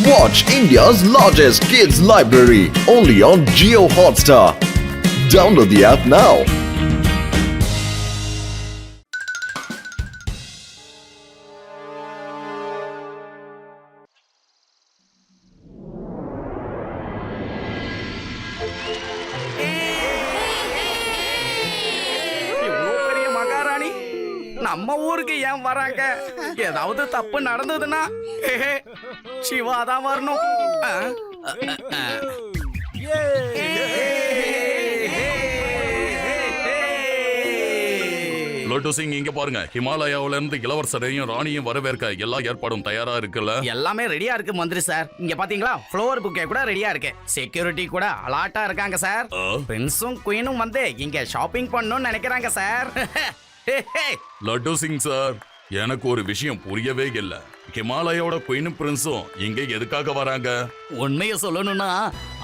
Watch India's largest kids library only on Jio Hotstar. Download the app now. நம்ம ஊருக்கு ஏன் வராங்க? ஏதாவது தப்பு நடந்ததுன்னா சிவா தான் வரணும். லட்டு சிங் இங்க பாருங்க, ஹிமாலயாவில இருந்து இளவரசரையும் ராணியும் வரவேற்க எல்லா ஏற்பாடும் தயாரா இருக்குல்ல? எல்லாமே ரெடியா இருக்கு மந்திரி சார். இங்க பாத்தீங்களா, ஃப்ளோர் புக்கே கூட ரெடியா இருக்கு. செக்யூரிட்டி கூட அலர்ட்டா இருக்காங்க சார். பிரின்ஸும் குயினும் வந்து இங்க ஷாப்பிங் பண்ணணும்னு நினைக்கிறாங்க சார். லட்டு சிங் சார், எனக்கு ஒரு விஷயம் புரியவே இல்ல. ஹிமாலயோட குயினும் பிரின்ஸும் இங்க எதுக்காக வராங்க? உண்மையை சொல்லணும்னா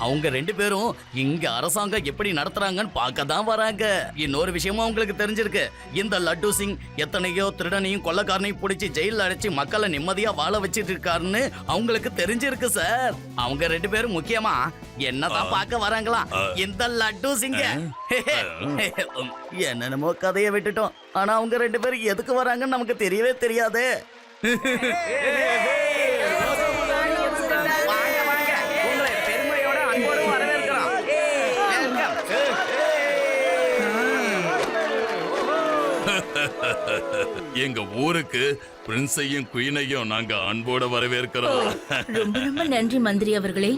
அவங்க ரெண்டு பேரும் இங்க அரசாங்கம் எப்படி நடத்துறாங்கன்னு பார்க்க தான் வராங்க. இன்னொரு விஷயமும் அவங்களுக்கு தெரிஞ்சிருக்கு. இந்த லட்டு சிங் எத்தனையோ திருடனையும் கொள்ளக்காரனையும் பிடிச்சி ஜெயில அடைச்சு மக்களை நிம்மதியா வாழ வச்சிட்டு இருக்காருன்னு அவங்களுக்கு தெரிஞ்சிருக்கு சார். அவங்க ரெண்டு பேரும் முக்கியமா என்னதான் பார்க்க வராங்களாம், இந்த லட்டு சிங்க. என்னென்னமோ கதையை விட்டுட்டோம். ஆனா அவங்க ரெண்டு பேரும் எதுக்கு வராங்கன்னு நமக்கு தெரியவே தெரியாது. எங்க ஊருக்கு பிரின்ஸையும் குயினையும் நாங்க அன்போட வரவேற்கிறோம். ரொம்ப ரொம்ப நன்றி மந்திரி அவர்களே.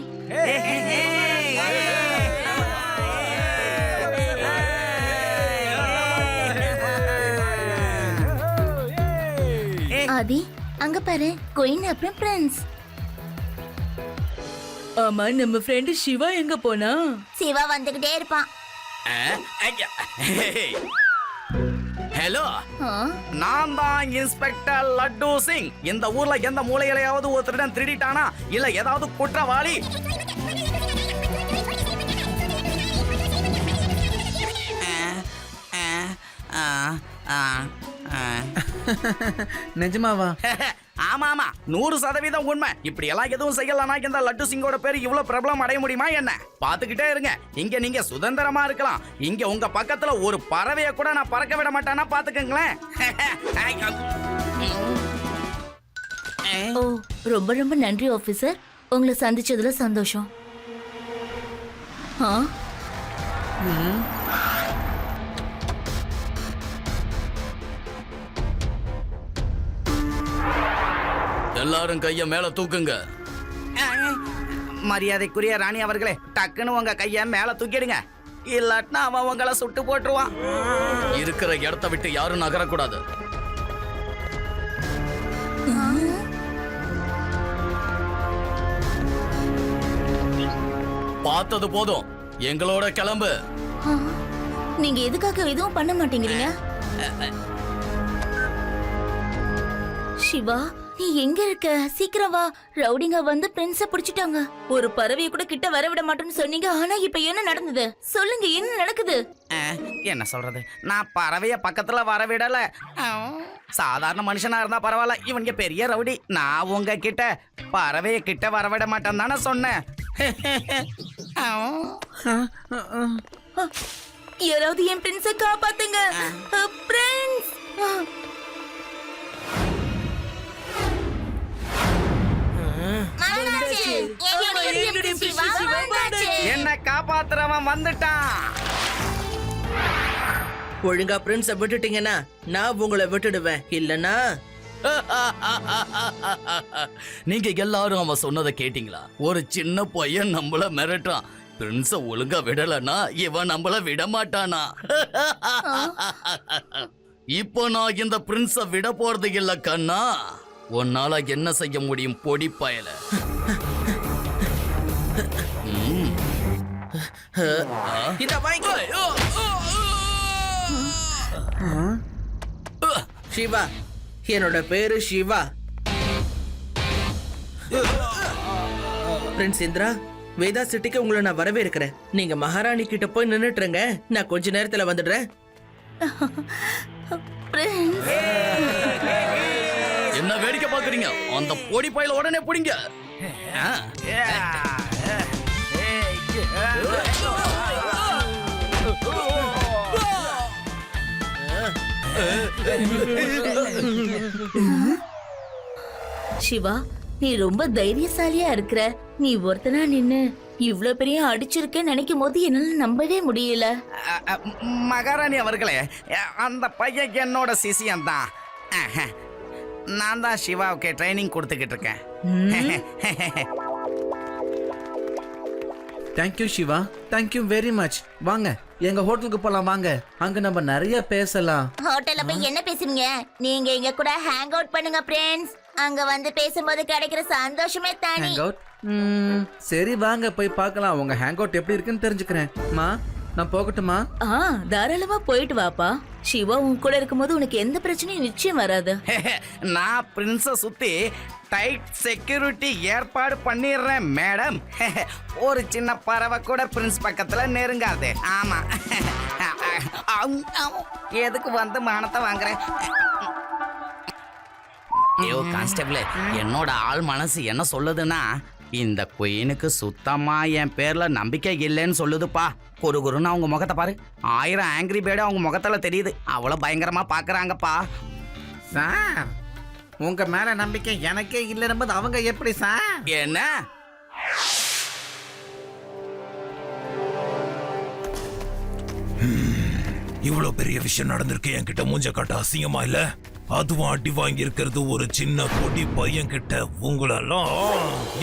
ஆதி, அங்க பாரு, குயின் அப்புறம் பிரின்ஸ். ஆமா, நம்ம ஃப்ரெண்ட் சிவா எங்க போனா? சிவா வந்துகிட்டே இருப்பான். ஹலோ, நான் தான் இன்ஸ்பெக்டர் லட்டு சிங். இந்த ஊர்ல எந்த மூலையிலையாவது ஒருத்தரிடம் திருடிட்டானா இல்ல ஏதாவது குற்றவாளி நிஜமாவா? ஆமா ஆமா, 100% உண்மை. இப்படி எல்லாம் எதுவும் செய்யலனா இந்த லட்டு சிங்கோட பேரு இவ்வளவு பிரபலம் அடைய முடியுமா என்ன? பாத்துக்கிட்டே இருங்க. இங்க நீங்க சுதந்திரமா இருக்கலாம். இங்க உங்க பக்கத்துல ஒரு பறவைய கூட நான் பறக்க விட மாட்டேன்னா பாத்துக்கங்களேன். ஓ, ரொம்ப ரொம்ப நன்றி ஆபீசர். உங்களை சந்திச்சதுல சந்தோஷம். எல்லாரும் கைய மேல தூக்குங்க. மரியாதைக்குரிய ராணி அவர்களே, டக்குன்னு உங்க கைய மேல தூக்கிடுங்க. இல்லாட்டினா அவன் உங்களை சுட்டு போட்டுருவான். இருக்கிற இடத்த விட்டு யாரும் நகரக்கூடாது. பார்த்தது போதும், எங்களோட கிளம்பு. நீங்க எதுக்காக எதுவும் பண்ண மாட்டேங்கிறீங்க? சிவா, நீ எங்க இருக்க? சீக்கிரம் வா. ரவுடிங்க வந்து பிரின்ஸ பிடிச்சிட்டாங்க. ஒரு பறவைய கூட கிட்ட வர விட மாட்டேன்னு சொன்னீங்க. ஆனா இப்ப என்ன நடந்தது? சொல்லுங்க, என்ன நடக்குது? என்ன சொல்றது, நான் பறவைய பக்கத்துல வர விடல. சாதாரண மனுஷனா இருந்தா பரவாயில்ல, இவங்க பெரிய ரவுடி. நான் உங்க கிட்ட பறவைய கிட்ட வர விட மாட்டேன் தானே சொன்னேன். யாராவது என் பிரின்ஸ காப்பாத்துங்க. பிரின்ஸ், என்ன காப்பாத்துறவன் வந்துட்டான். ஒழுங்கா பிரின்ஸ விட்டுட்டீங்கன்னா நான் உங்களை விட்டுடுவேன். இல்லனா நீங்க எல்லாரும் அவன் சொன்னதை கேட்டீங்களா? ஒரு சின்ன பையன் நம்மள மிரட்டான். பிரின்ஸ ஒழுங்கா விடலன்னா இவன் நம்மள விட மாட்டானா? இப்போ நான் இந்த பிரின்ஸ விட போறது இல்ல கண்ணா. உன்னால என்ன செய்ய முடியும் பொடி பயல? சிவா, என்னோட பேரு சிவா. பிரின்ஸ் இந்திரா, வேதா சிட்டிக்கு உங்களை நான் வரவேற்கிறேன். நீங்க மகாராணி கிட்ட போய் நின்னுட்டுருங்க, நான் கொஞ்ச நேரத்துல வந்துடுறேன். என்ன வேடிக்கை பாக்குறீங்க? அந்த பொடி பையில உடனே பிடிங்க. சிவா, நீ ரொம்ப தைரியசாலியா இருக்கிற. நீ ஒருத்தனா நின்னு இவ்ளோ பெரிய அடிச்சிருக்கேன்னு நினைக்கும் போது என்னால நம்பவே முடியல. மகாராணி அவர்களே, அந்த பையன் என்னோட சிசியன் தான். நான் தான் சிவாவுக்கு ட்ரைனிங் கொடுத்துக்கிட்டு இருக்கேன். Thank you Shiva, thank you very much. வாங்க எங்க ஹோட்டலுக்கு போலாம், வாங்க. அங்க நம்ம நிறைய பேசலாம். ஹோட்டல்ல போய் என்ன பேசுவீங்க? நீங்க எங்க கூட ஹேங் அவுட் பண்ணுங்க ஃப்ரெண்ட்ஸ். அங்க வந்து பேசும்போது கிடைக்கிற சந்தோஷமே தனி. Hang out? சரி வாங்க போய் பார்க்கலாம். உங்க ஹேங் அவுட் எப்படி இருக்குன்னு தெரிஞ்சுக்கிறேன். மா, நான் போகட்டுமா? தாராளமா போயிட்டு வாப்பா. சிவா உன் கூட இருக்கும்போது உனக்கு எந்த பிரச்சனையும் நிச்சயம் வராது. நான் பிரின்ஸ சுத்தி டைட் செக்யூரிட்டி ஏற்பாடு பண்ணிடுறேன் மேடம். ஒரு சின்ன பறவை கூட பிரின்ஸ் பக்கத்துல நெருங்காது. ஆமா. எதுக்கு வந்து மானத்தை வாங்குறேன்? ஐயோ கான்ஸ்டபிள், என்னோட ஆள் மனசு என்ன சொல்லுதுன்னா, இந்த குயினுக்கு சுத்தமா என் பேர்ல நம்பிக்கை இல்லைன்னு சொல்லுதுப்பா. குறுகுறுன்னு அவங்க முகத்தை பாரு. 1000 ஆங்கிரி பேர்டு அவங்க முகத்துல தெரியுது. அவ்வளவு பயங்கரமா பாக்குறாங்கப்பா. சார், உங்க மேல நம்பிக்கை எனக்கே இல்லைன்னு அவங்க எப்படி சார்? என்ன? இவ்வளவு பெரிய விஷயம் நடந்திருக்கு, என்கிட்ட மூஞ்ச காட்ட அசிங்கமா இல்ல? அதுவும் அடி வாங்கி இருக்கிறது ஒரு சின்ன பொடி பையன் கிட்ட. உங்களெல்லாம்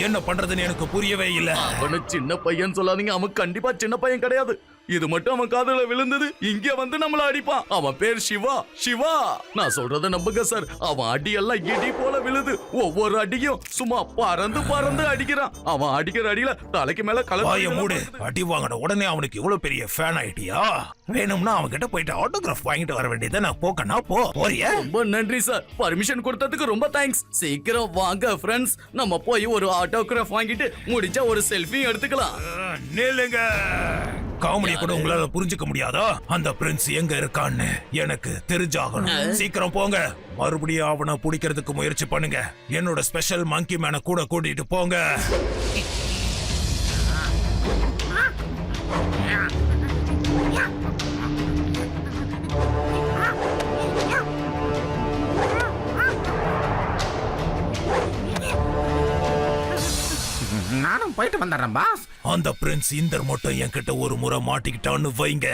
என்ன பண்றதுன்னு எனக்கு புரியவே இல்ல. அவனை சின்ன பையன் சொல்லாதீங்க, அவன் கண்டிப்பா சின்ன பையன் கிடையாது. இது மட்டும் அவன் காதுல விழுந்தது. இங்க வந்து நம்மள அடிப்பான். அவன் பேர் சிவா. சிவா, நான் சொல்றத நம்புங்க சார். அவன் அடி எல்லாம் இடி போல விழுது. ஒவ்வொரு அடியும் சும்மா பறந்து பறந்து அடிக்கிறான். அவன் அடிக்கிற அடியில தலைக்கு மேல வாய மூடு. கலந்து அடி வாங்கின உடனே அவனுக்கு இவ்வளவு பெரிய ஃபேன் ஆயிட்டியா? வேணும்னா அவன் கிட்ட போயிட்டு ஆட்டோகிராஃப் வாங்கிட்டு வர வேண்டியதை நான் போக்கனா போறியா? ரொம்ப நன்றி சார். பர்மிஷன் கொடுத்ததுக்கு ரொம்ப தேங்க்ஸ். சீக்கிரம் வாங்க ஃப்ரெண்ட்ஸ், நம்ம போய் ஒரு ஆட்டோகிராஃப் வாங்கிட்டு முடிச்சா ஒரு செல்ஃபி எடுத்துக்கலாம். நில்லுங்க. காமெடியை கூட உங்களால புரிஞ்சுக்க முடியாதா? அந்த பிரின்ஸ் எங்க இருக்கான்னு எனக்கு தெரிஞ்சாகணும். சீக்கிரம் போங்க. மறுபடியும் அவனை பிடிக்கிறதுக்கு முயற்சி பண்ணுங்க. என்னோட ஸ்பெஷல் மங்கி மேனை கூட கூட்டிட்டு போங்க. நானும் போயிட்டு வந்துடுறேன் பாஸ். அந்த பிரின்ஸ் இந்தர் மட்டும் என்கிட்ட ஒரு முறை மாட்டிக்கிட்டான்னு வைங்க,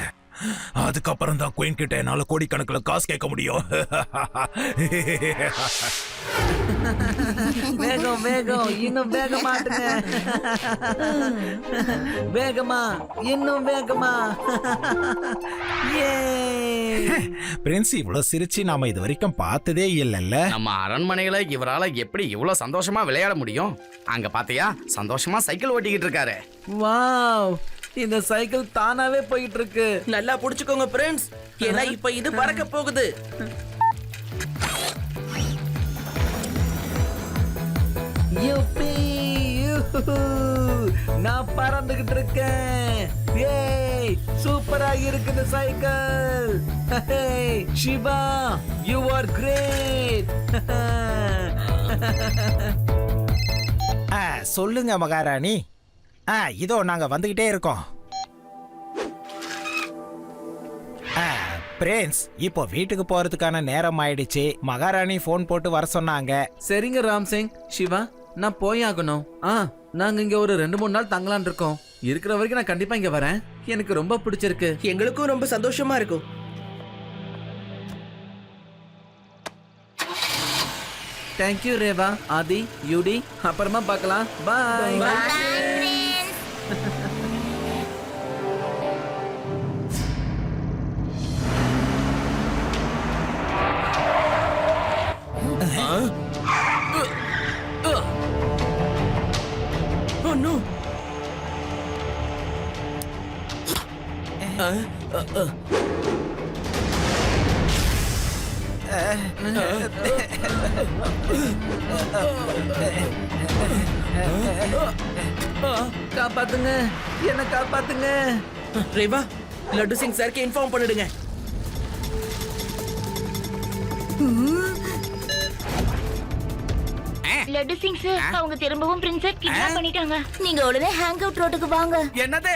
அதுக்கப்புறம் தான் குயின் கிட்ட என்னால கோடிக்கணக்கில் காசு கேட்க முடியும். வேகம் வேகம், இன்னும் வேகமாட்டுங்க. வேகமா, இன்னும் வேகமா. பிரின்ஸ் இவ்வளவு சிரிச்சு நாம இது வரைக்கும் பார்த்ததே இல்லைல்ல. நம்ம அரண்மனையில இவரால எப்படி இவ்வளவு சந்தோஷமா விளையாட முடியும்? அங்க பாத்தியா, சந்தோஷமா சைக்கிள் ஓட்டிக்கிட்டு இருக்காரு. வாவ், இந்த சைக்கிள் தானாவே போயிட்டு இருக்கு. நல்லா புடிச்சுக்கோங்க ஃப்ரெண்ட்ஸ், ஏன்னா இப்ப இது பறக்க போகுது. யூப்பி, யூஹூ, நான் பறந்துகிட்டு இருக்கேன். ஏய், சூப்பரா இருக்குது cycle. Hey, Shiva, you are great. சொல்லுங்க மகாராணி. இதோ நாங்க வந்துகிட்டே இருக்கோம். பிரின்ஸ், இப்போ வீட்டுக்கு போறதுக்கான நேரம் ஆயிடுச்சு. மகாராணி போன் போட்டு வர சொன்னாங்க. சரிங்க ராம் சிங். சிவா, நான் போயாகணும். நாங்க இங்க ஒரு 2-3 நாள் தங்கலான் இருக்கோம். இருக்கிற வரைக்கும் நான் கண்டிப்பா இங்க வரேன். எனக்கு ரொம்ப பிடிச்சிருக்கு. எங்களுக்கும் ரொம்ப சந்தோஷமா இருக்கும். தேங்க்யூ ரேவா, ஆதி, யூடி. அப்புறமா பார்க்கலாம். பாய். Oh no. காப்பாத்துங்க, என்ன காப்பாத்துங்க. ரேவா, லட்டு சிங் சாருக்கு இன்ஃபார்ம் பண்ணிடுங்க. லட்டு சிங் சார் அவங்க திரும்பவும் பிரின்ஸை கிட்னாப் பண்ணிட்டாங்க. நீங்க உடனே ஹேங் அவுட் ரோட்டுக்கு வாங்க. என்னது?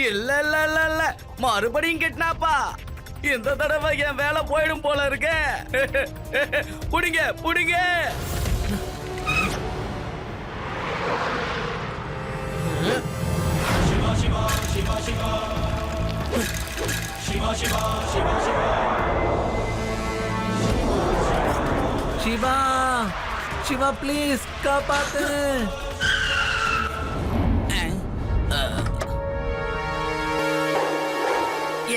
இல்ல இல்ல இல்ல இல்ல மறுபடியும் கிட்னாப்பா? இந்த தடவை என் வேலை போயிடும் போல இருக்கே. புடிங்க புடிங்க. சிவா சிவா ப்ளீஸ் காப்பாத்து.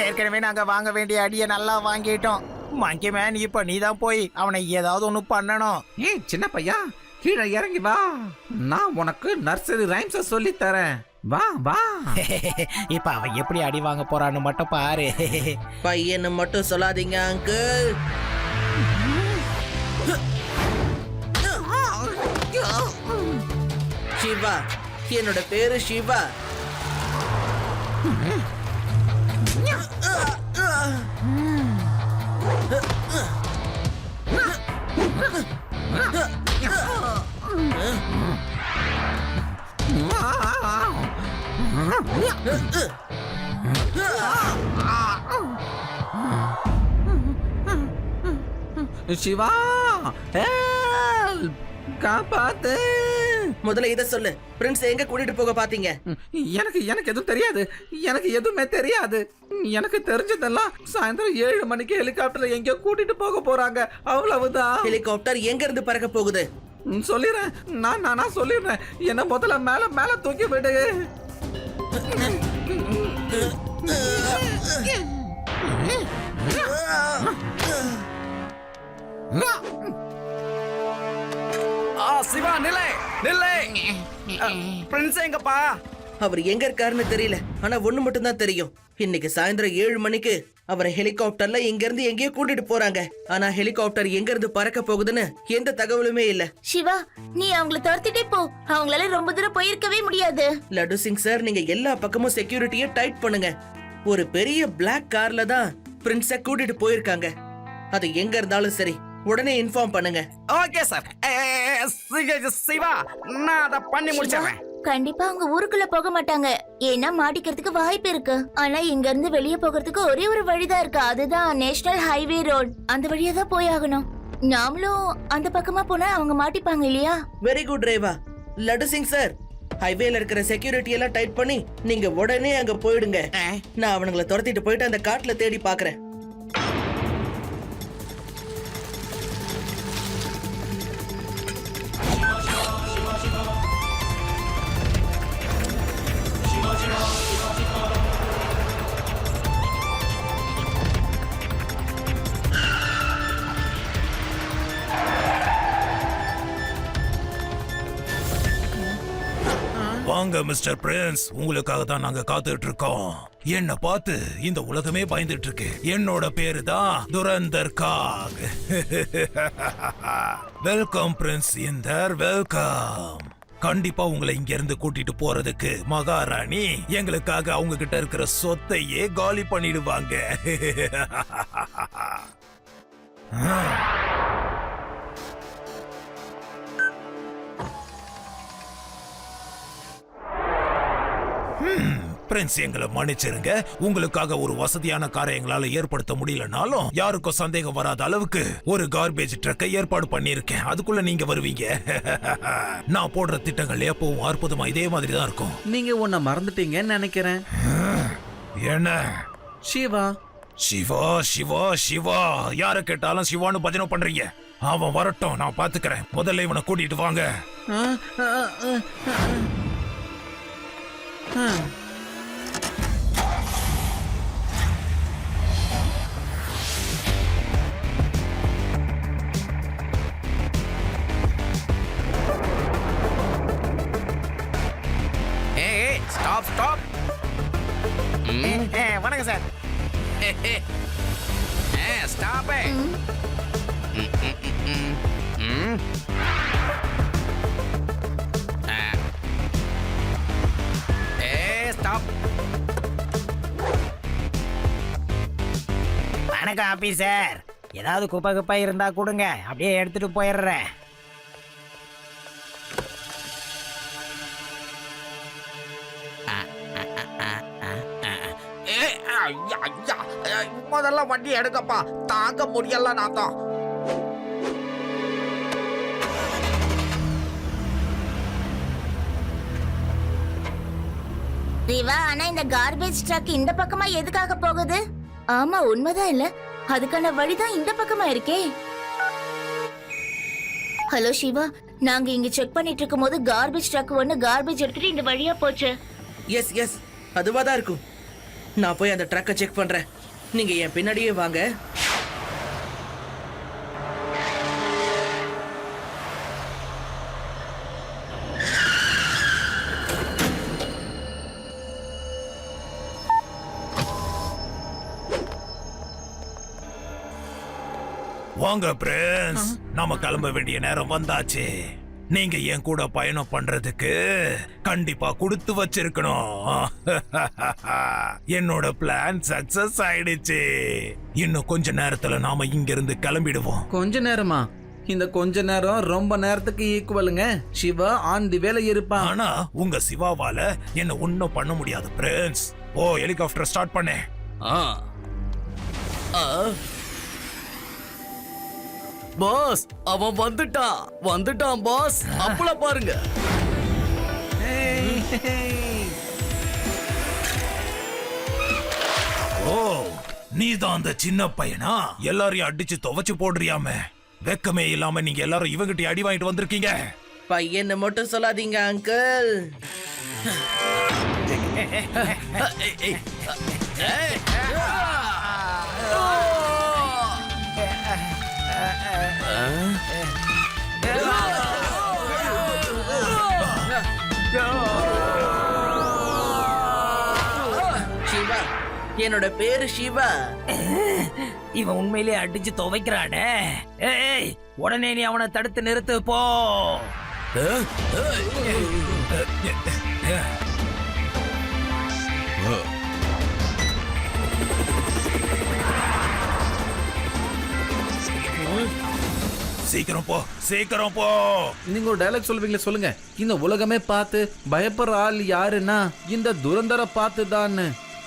ஏற்கனவே நாங்க வாங்க வேண்டிய அடியை நல்லா வாங்கிட்டோம். மங்கி மேன், இப்ப நீ தான் போய் அவனை ஏதாவது ஒண்ணு பண்ணணும். ஏய் சின்ன பையா, கீழே இறங்கி வா. நான் உனக்கு நர்சரி ரைம்ஸ சொல்லி தரேன். வா வா. இப்ப அவன் எப்படி அடி வாங்க போறான்னு மட்டும் பாரு. பையன்னு மட்டும் சொல்லாதீங்க அங்கிள். சிவா, என்னோட பேரு சிவா. சிவா help! காப்பாத்து. முதல்ல இத சொல்லு, பிரின்ஸ் எங்க கூட்டிட்டு போக பாத்தீங்க? எனக்கு எதுவும் தெரியாது. எனக்கு எதுவுமே தெரியாது. எனக்கு தெரிஞ்சதெல்லாம் சாயந்தரம் 7 மணிக்கு ஹெலிகாப்டர்ல எங்கேயோ கூட்டிட்டு போக போறாங்க. அவ்வளவுதான். ஹெலிகாப்டர் எங்க இருந்து பறக்க போகுது? சொல்லிடுறேன். நான் சொல்லிடுறேன். என்ன முதல்ல மேல தூக்கி விடு. சிவா நில்லை நில்லை. பிரின்ஸ் எங்கப்பா? அவர் எங்க இருக்காருன்னு தெரியல. ஆனா ஒண்ணு மட்டும் தான் தெரியும். இன்னைக்கு சாயந்தரம் 7 மணிக்கு அவரை ஹெலிகாப்டர்ல இங்க இருந்து எங்கேயோ கூட்டிட்டு போறாங்க. ஆனா ஹெலிகாப்டர் எங்க இருந்து பறக்க போகுதுன்னு எந்த தகவலுமே இல்ல. சிவா, நீ அவங்கள துரத்திட்டே போ. அவங்களால ரொம்ப தூரம் போயிருக்கவே முடியாது. லட்டு சிங் சார், நீங்க எல்லா பக்கமும் செக்யூரிட்டியை டைட் பண்ணுங்க. ஒரு பெரிய பிளாக் கார்ல தான் பிரின்ஸ கூட்டிட்டு போயிருக்காங்க. அது எங்க இருந்தாலும் சரி, உடனே இன்ஃபார்ம் பண்ணுங்க. Okay sir. சிவா, நான் அதை பண்ணி முடிச்சிடுறேன். கண்டிப்பா அவங்க ஊருக்குள்ள போக மாட்டாங்க. ஏன்னா மாட்டிக்கிறதுக்கு வாய்ப்பு இருக்கு. ஆனா இங்க இருந்து வெளியே போகிறதுக்கு ஒரே ஒரு வழிதான் இருக்கு. அதுதான் நேஷனல் ஹைவே ரோட். அந்த வழியா தான் போய் ஆகணும். நாமளும் அந்த பக்கமா போனா அவங்க மாட்டிப்பாங்க இல்லையா? Very good Reva. Laddu Singh sir, ஹைவேல இருக்கிற செக்யூரிட்டி எல்லாம் டைட் பண்ணி நீங்க உடனே அங்க போயிடுங்க. நான் அவனுங்களை துரத்திட்டு போயிட்டு அந்த காட்டுல தேடி பாக்குறேன். வாங்க மிஸ்டர் பிரின்ஸ், உங்களுக்காக தான் நாங்க காத்துட்டு இருக்கோம். என்ன பார்த்து இந்த உலகமே பயந்துட்டு இருக்கு. என்னோட பேரு தான் துரந்தர் காக். Welcome prince Inder, welcome. கண்டிப்பா உங்களை இங்க இருந்து கூட்டிட்டு போறதுக்கு மகாராணி எங்களுக்காக அவங்க கிட்ட இருக்கிற சொத்தையே காலி பண்ணிடுவாங்க. பிரின்ஸ், எங்களை மன்னிச்சிருங்க. உங்களுக்காக ஒரு வசதியான காரை எங்களால ஏற்படுத்த முடியலனாலும் யாருக்கும் சந்தேகம் வராத அளவுக்கு ஒரு கார்பேஜ் ட்ரக்கை ஏற்பாடு பண்ணிருக்கேன். அதுக்குள்ள நீங்க வருவீங்க. நான் போடுற திட்டங்கள் எப்பவும் அற்புதமா இதே மாதிரி தான் இருக்கும். நீங்க உன்னை மறந்துட்டீங்கன்னு நினைக்கிறேன். என்ன? சிவா சிவா சிவா சிவா, யார கேட்டாலும் சிவான்னு பஜனை பண்றீங்க. அவன் வரட்டும், நான் பாத்துக்கிறேன். முதல்ல இவனை கூட்டிட்டு வாங்க. ஸ்டாப். வணக்கம் சார். ஸ்டாப். ஸ்டாப். வணக்கம் ஆபீசர். ஏதாவது குப்பை இருந்தா கொடுங்க, அப்படியே எடுத்துட்டு போயிடுறேன். ஐயா ஐயா முதல்ல வண்டி எடுக்கப்பா, தாங்க முடியல நான் தான். சிவா, ஆனா இந்த கார்பேஜ் ட்ரக் இந்த பக்கமா எதுக்காக போகுது? ஆமா, உண்மைதான் இல்ல, அதுக்கான வழிதான் இந்த பக்கமா இருக்கே. ஹலோ சிவா, நாங்க இங்க செக் பண்ணிட்டு இருக்கும் போது கார்பேஜ் ட்ரக் ஒண்ணு கார்பேஜ் எடுத்துட்டு இந்த வழியா போச்சு. எஸ் எஸ், அதுவா தான் இருக்கும். நான் போய் அந்த ட்ரக்கை செக் பண்றேன். நீங்க என் பின்னாடியே வாங்க. வாங்க பிரின்ஸ், நாம கிளம்ப வேண்டிய நேரம் வந்தாச்சு. நீங்க என் கூட பயணம் பண்றதுக்கு கண்டிப்பா கொடுத்து வச்சிருக்கணும். என்னோட பிளான் சக்சஸ் ஆயிடுச்சு. இன்னும் கொஞ்ச நேரத்துல நாம இங்க இருந்து கிளம்பிடுவோம். கொஞ்ச நேரமா? இந்த கொஞ்ச நேரம் ரொம்ப நேரத்துக்கு ஈக்குவலுங்க. சிவா ஆன் தி வேலை இருப்பான். ஆனா உங்க சிவாவால என்ன ஒண்ணும் பண்ண முடியாது பிரின்ஸ். ஓ, ஹெலிகாப்டர் ஸ்டார்ட் பண்ணு. பாஸ், அவன் வந்துட்டான் பாஸ். அப்பள பாருங்க. ஓ, நீதான் அந்த சின்ன பையனா? எல்லாரையும் அடிச்சு துவைச்சு போடுறியாமே. வெக்கமே இல்லாம நீங்க எல்லாரும் இவங்கிட்ட அடி வாங்கிட்டு வந்திருக்கீங்க. பையனை மட்டும் சொல்லாதீங்க அங்கிள். சிவா, என்னோட பேரு சிவா. இவன் உண்மையிலே அடிச்சு துவைக்கிறானே. ஏய், உடனே நீ அவனை தடுத்து நிறுத்து போ. சீக்கிரம் போ, சீக்கிரம் போ. நீங்க ஒரு டயலாக் சொல்லுவீங்களே, சொல்லுங்க. இந்த உலகமே பார்த்து பயப்படுற ஆள் யாருன்னா இந்த துரந்தர பார்த்து தான்.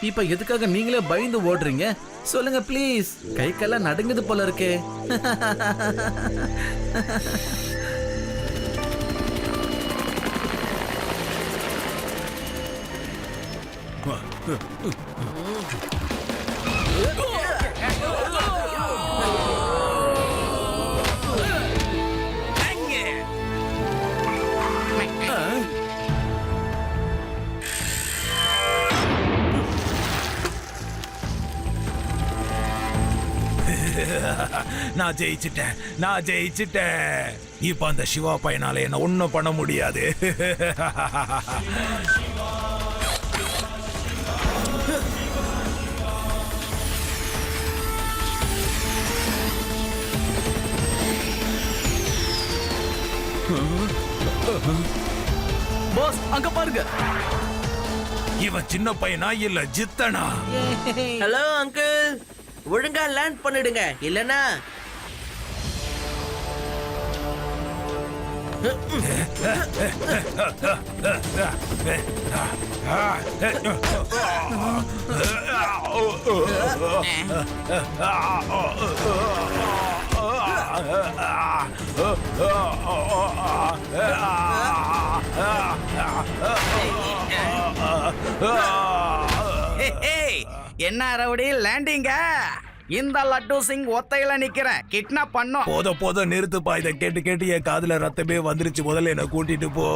இப்ப எதுக்காக நீங்களே பயந்து ஓடுறீங்க? சொல்லுங்க ப்ளீஸ். கை கெல்லாம் நடுங்குது போல இருக்கே. நான் ஜெயிச்சிட்டேன். இப்ப அந்த சிவா பையனால என்ன ஒண்ணும் பண்ண முடியாது. பாஸ், அங்க பாருங்க. இவன் சின்ன பையனா இல்ல ஜித்தனா? ஹலோ அங்கிள், ஒழுங்கா லேண்ட் பண்ணிடுங்க, இல்லனா என்ன ரவுடி லேண்டிங்க? இந்த லட்டு சிங் ஒத்தையில நிக்கிறேன், கிட்னாப் பண்ணோம். போத நிறுத்துப்பா. இதை கேட்டு கேட்டு என் காதுல ரத்தமே வந்துருச்சு. முதல்ல என்ன கூட்டிட்டு போ.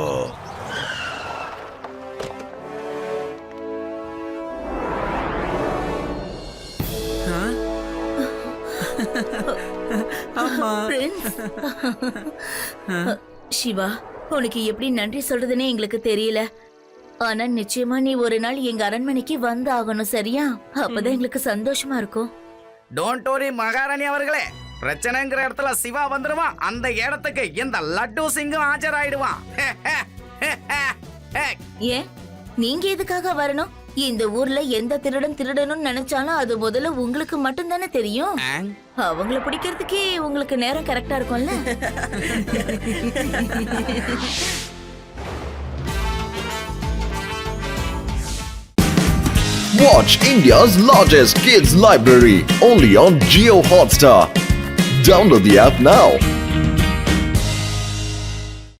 ஆமா. சிவா, உனக்கு எப்படி நன்றி சொல்றதுன்னே எங்களுக்கு தெரியல. ஆனா நிச்சயமா நீ ஒரு நாள் எங்க அரண்மனைக்கு வந்து ஆகணும், சரியா? அப்பதான் எங்களுக்கு சந்தோஷமா இருக்கும். டோன்ட் வரி மகாராணி அவர்களே. பிரச்சனைங்கிற இடத்துல சிவா வந்துருவான். அந்த இடத்துக்கு இந்த லட்டு சிங்கும் ஆஜராயிடுவான். ஏன் நீங்க எதுக்காக வரணும்? இந்த ஊர்ல எந்த திருடன் திருடணும்னு நினைச்சாலும் அது முதல்ல உங்களுக்கு மட்டும் தானே தெரியும். அவங்கள பிடிக்கிறதுக்கே உங்களுக்கு நேரம் கரெக்டா இருக்கும்ல. Watch India's largest kids library only on Geo Hotstar. Download the app now.